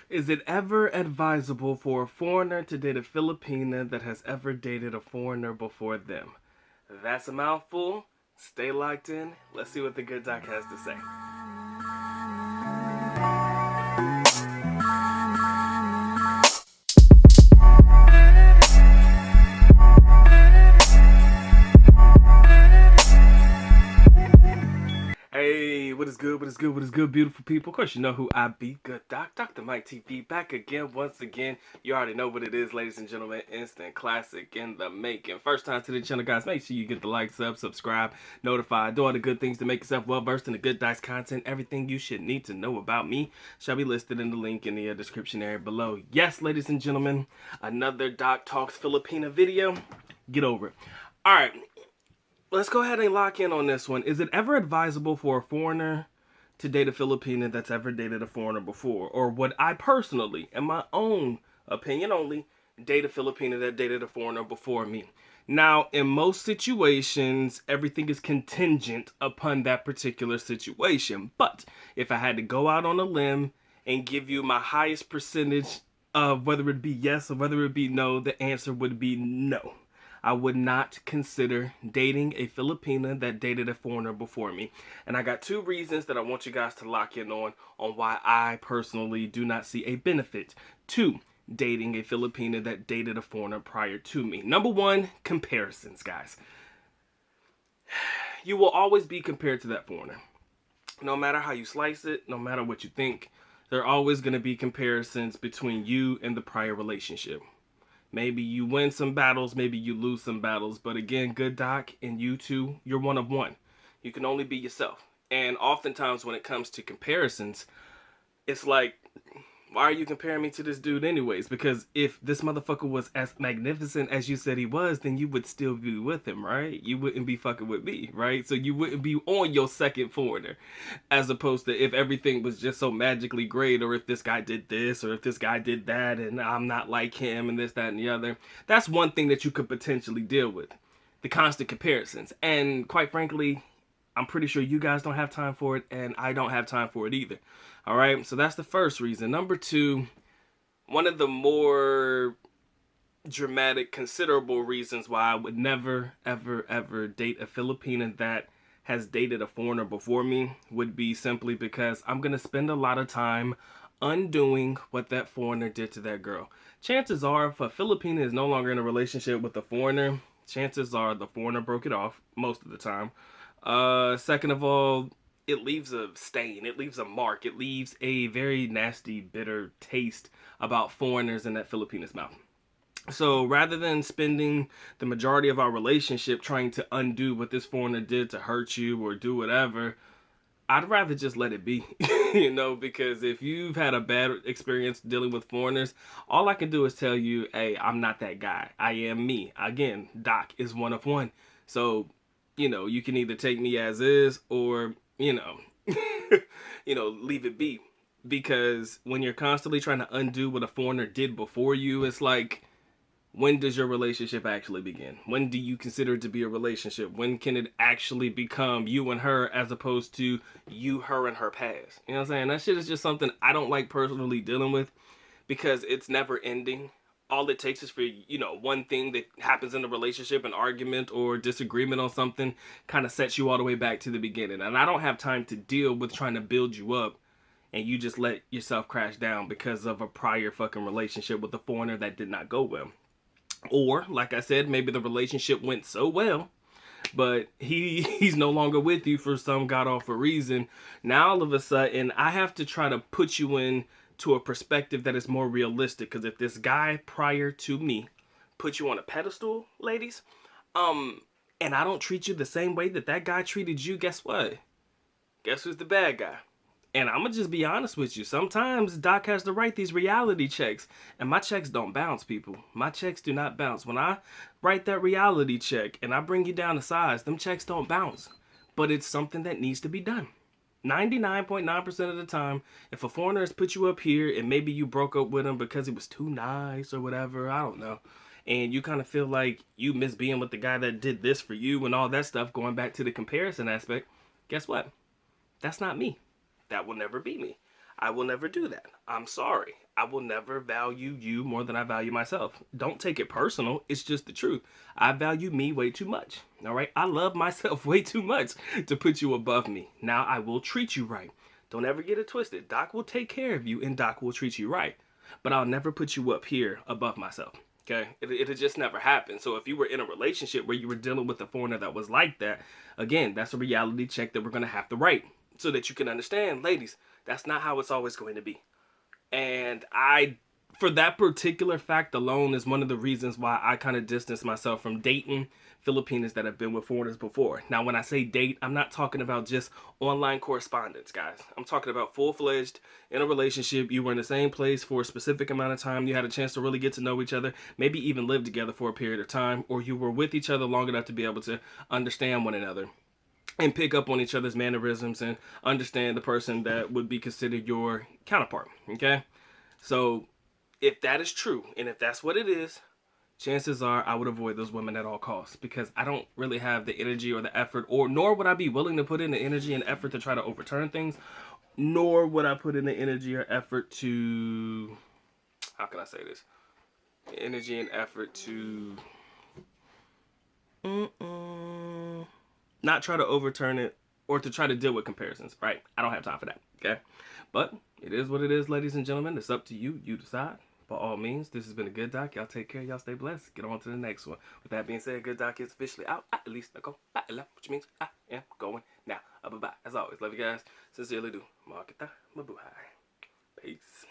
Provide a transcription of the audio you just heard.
Is it ever advisable for a foreigner to date a Filipina that has ever dated a foreigner before them? That's a mouthful. Stay locked in. Let's see what the good doc has to say. Hey, what is good, what is good, what is good, beautiful people? Of course, you know who I be, Good Doc, Dr. Mike TV, back again, once again. You already know what it is, ladies and gentlemen, instant classic in the making. First time to the channel, guys, make sure you get the like, subscribe, notify, do all the good things to make yourself well-versed in the Good Doc's content. Everything you should need to know about me shall be listed in the link in the description area below. Yes, ladies and gentlemen, another Doc Talks Filipina video. Get over it. All right. Let's go ahead and lock in on this one. Is it ever advisable for a foreigner to date a Filipina that's ever dated a foreigner before? Or would I personally, in my own opinion only, date a Filipina that dated a foreigner before me? Now, in most situations, everything is contingent upon that particular situation. But if I had to go out on a limb and give you my highest percentage of whether it be yes or whether it be no, the answer would be no. I would not consider dating a Filipina that dated a foreigner before me. And I got two reasons that I want you guys to lock in on why I personally do not see a benefit to dating a Filipina that dated a foreigner prior to me. Number one, comparisons, guys. You will always be compared to that foreigner. No matter how you slice it, no matter what you think, there are always going to be comparisons between you and the prior relationship. Maybe you win some battles, maybe you lose some battles. But again, Good Doc and you two, you're one of one. You can only be yourself. And oftentimes when it comes to comparisons, it's like, why are you comparing me to this dude anyways? Because if this motherfucker was as magnificent as you said he was, then you would still be with him, right? You wouldn't be fucking with me, right? So you wouldn't be on your second foreigner. As opposed to if everything was just so magically great, or if this guy did this, or if this guy did that, and I'm not like him, and this, that, and the other. That's one thing that you could potentially deal with. The constant comparisons. And quite frankly, I'm pretty sure you guys don't have time for it, and I don't have time for it either. All right, so that's the first reason. Number two, one of the more dramatic, considerable reasons why I would never, ever, ever date a Filipina that has dated a foreigner before me would be simply because I'm going to spend a lot of time undoing what that foreigner did to that girl. Chances are, if a Filipina is no longer in a relationship with a foreigner, chances are the foreigner broke it off most of the time. Second of all, it leaves a stain, it leaves a mark, it leaves a very nasty, bitter taste about foreigners in that Filipina's mouth. So rather than spending the majority of our relationship trying to undo what this foreigner did to hurt you or do whatever, I'd rather just let it be, you know, because if you've had a bad experience dealing with foreigners, all I can do is tell you, hey, I'm not that guy. I am me. Again, Doc is one of one. So, you know, you can either take me as is or, you know, leave it be. Because when you're constantly trying to undo what a foreigner did before you, it's like, when does your relationship actually begin? When do you consider it to be a relationship? When can it actually become you and her as opposed to you, her, and her past? You know what I'm saying? That shit is just something I don't like personally dealing with because it's never ending. All it takes is for, one thing that happens in a relationship, an argument or disagreement on something, kind of sets you all the way back to the beginning. And I don't have time to deal with trying to build you up and you just let yourself crash down because of a prior fucking relationship with a foreigner that did not go well. Or, like I said, maybe the relationship went so well, but he's no longer with you for some god-awful reason. Now, all of a sudden, I have to try to put you in to a perspective that is more realistic. Because if this guy prior to me put you on a pedestal, ladies, and I don't treat you the same way that guy treated you, guess what? Guess who's the bad guy? And I'm going to just be honest with you. Sometimes Doc has to write these reality checks. And my checks don't bounce, people. My checks do not bounce. When I write that reality check and I bring you down to size, them checks don't bounce. But it's something that needs to be done. 99.9% of the time, if a foreigner has put you up here and maybe you broke up with him because he was too nice or whatever, I don't know, and you kind of feel like you miss being with the guy that did this for you and all that stuff, going back to the comparison aspect, guess what? That's not me. That will never be me. I will never do that. I'm sorry. I will never value you more than I value myself. Don't take it personal. It's just the truth. I value me way too much. All right. I love myself way too much to put you above me. Now I will treat you right. Don't ever get it twisted. Doc will take care of you and Doc will treat you right. But I'll never put you up here above myself. Okay, it'll just never happen. So if you were in a relationship where you were dealing with a foreigner that was like that, again, that's a reality check that we're gonna have to write so that you can understand, ladies, that's not how it's always going to be. And for that particular fact alone, is one of the reasons why I kind of distance myself from dating Filipinas that have been with foreigners before. Now, when I say date, I'm not talking about just online correspondence, guys. I'm talking about full-fledged in a relationship. You were in the same place for a specific amount of time. You had a chance to really get to know each other, maybe even live together for a period of time, or you were with each other long enough to be able to understand one another and pick up on each other's mannerisms and understand the person that would be considered your counterpart. Okay, so if that is true and if that's what it is, chances are I would avoid those women at all costs, because I don't really have the energy or the effort, or nor would I be willing to put in the energy and effort to try to overturn things, nor would I put in the energy or effort to, how can I say this, energy and effort to not try to overturn it or to try to deal with comparisons, right? I don't have time for that, okay? But it is what it is, ladies and gentlemen. It's up to you. You decide. By all means, this has been a good doc. Y'all take care. Y'all stay blessed. Get on to the next one. With that being said, good doc is officially out. At least I go. Which means I am going now. Bye-bye. As always, love you guys. Sincerely do. Makita mabuhay. Peace.